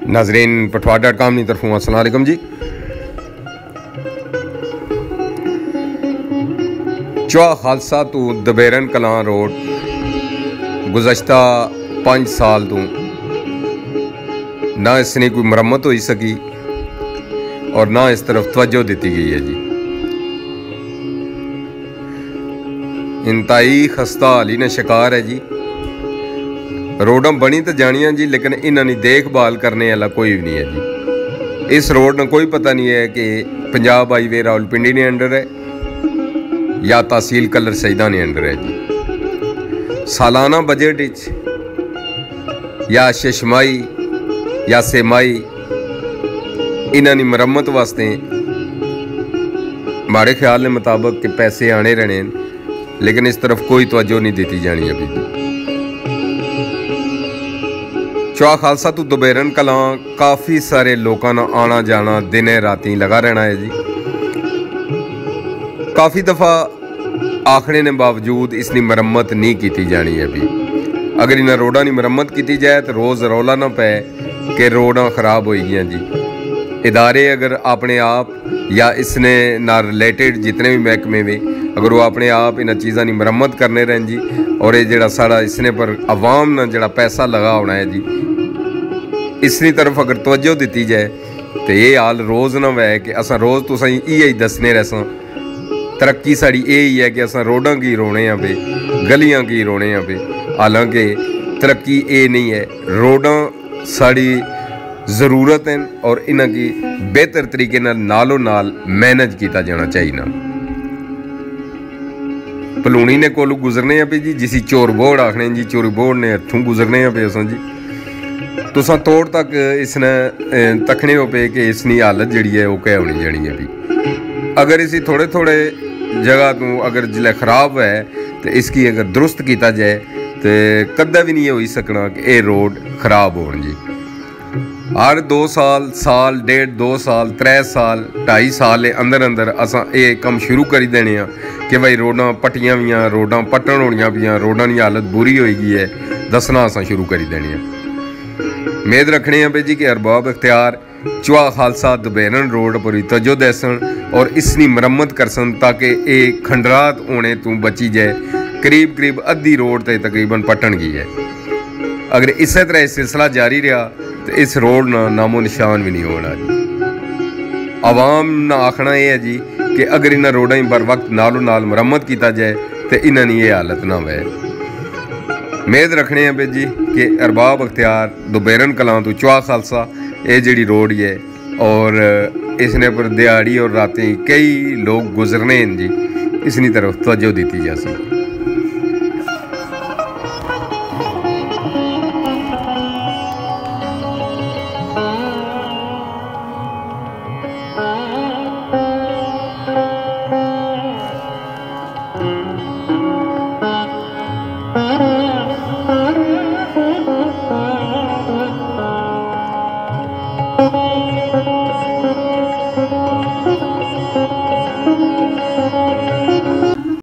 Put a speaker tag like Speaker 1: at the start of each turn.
Speaker 1: नाजरीन पठवा.com की तरफों अस्सलाम वालेकुम जी। चौहा खालसा तो दबेरन कलां रोड गुज़श्ता 5 साल तो ना इसने कोई मरम्मत हो सकी और ना इस तरफ तवज्जो दी गई है जी। इंतहाई खस्ता हाली ने शिकार है जी। रोडां बनी तो जानियां जी, लेकिन इन्हां दी देखभाल करने वाला कोई भी नहीं है जी। इस रोड ने कोई पता नहीं है कि पंजाब हाईवे रावलपिंडी ने अंडर है या तहसील कलर सईदा ने अंडर है जी। सालाना बजट या शशमाई या सेमाई इन्हां दी मरम्मत वास्ते माड़े ख्याल के मुताबिक कि पैसे आने रहने, लेकिन इस तरफ कोई तवज्जो नहीं दी जानी अभी भी। चौहा खालसा तो दबेरन कलां काफ़ी सारे लोगों का आना जाना दिने राती लगा रहना है जी। काफ़ी दफ़ा आखने ने बावजूद इसकी मरम्मत नहीं की जानी है अभी। अगर इन्हें रोडा की मरम्मत की जाए तो रोज़ रौला ना पै कि रोडां खराब हो गई जी। इदारे अगर अपने आप या इसने ना रिलेटेड जितने भी महकमे में अगर वो अपने आप इन चीज़ों की मरम्मत करने रहन जी, और ये जड़ा सारा इसने पर आवाम ना जड़ा पैसा लगा होना है जी, इसकी तरफ अगर तवज्जो दी जाए तो ये हाल रोज़ ना वै कि असा रोज़ तुसें इयै दसने रहसां। तरक्की साड़ी यही है कि असा रोडां की रोने पे, गलियां की रोने पे। हालांकि तरक्की ये नहीं है, रोडां साड़ी ज़रूरत हैं और इन्हां की बेहतर तरीके नालों नाल मैनेज किया जाना चाहिए। भलूनी ने कोलू गुजरने पे जी, जिसी चोर बोर्ड आखने जी, चोरी बोर्ड ने हथों गुजरने पे असां जी। तुसां तोड़ तक इसने तकने हो पे कि इसकी हालत जी है वो क्या होनी जानी है भी। अगर इसी थोड़े थोड़े जगह तो अगर जिले खराब है तो इसकी अगर दुरुस्त किया जाए तो कदा भी नहीं हो सकना कि ये रोड खराब हो जी। हर 2 साल, साल डेढ़ 2 साल 3 साल 2.5 साल के अंदर अंदर असां ये काम शुरू करी देने कि भाई रोडां पट्टियां भी, रोडां पट्टन होनियां पियां, रोडां की हालत बुरी हो गई है, दसना असां शुरू करी देनी। उम्मीद रखने पे जी कि अरबाब इख्तियार चौहा खालसा दबेरन रोड पर तवज्जो देसन और इसकी मरम्मत करसन ताकि ये खंडरात होने तो बची जाए। करीब करीब अद्धी रोड तो तकरीबन पट्टन गई है। अगर इस तरह यह सिलसिला जारी रहा तो इस रोड ना नामो निशान भी नहीं होना जी। आवाम ना आखना यह है जी कि अगर इन्होंने रोडों की बर वक्त नालों नाल मुरम्मत किया जाए तो इन्होंने ये हालत ना वै। उम्मीद रखने पे जी कि अरबाब इख्तियार दबेरन कलां तो चौहा खालसा ये जी रोड है और इसने पर दिहाड़ी और रातें कई लोग गुजरने जी, इसनी तरफ तवज्जो दी जा सकती।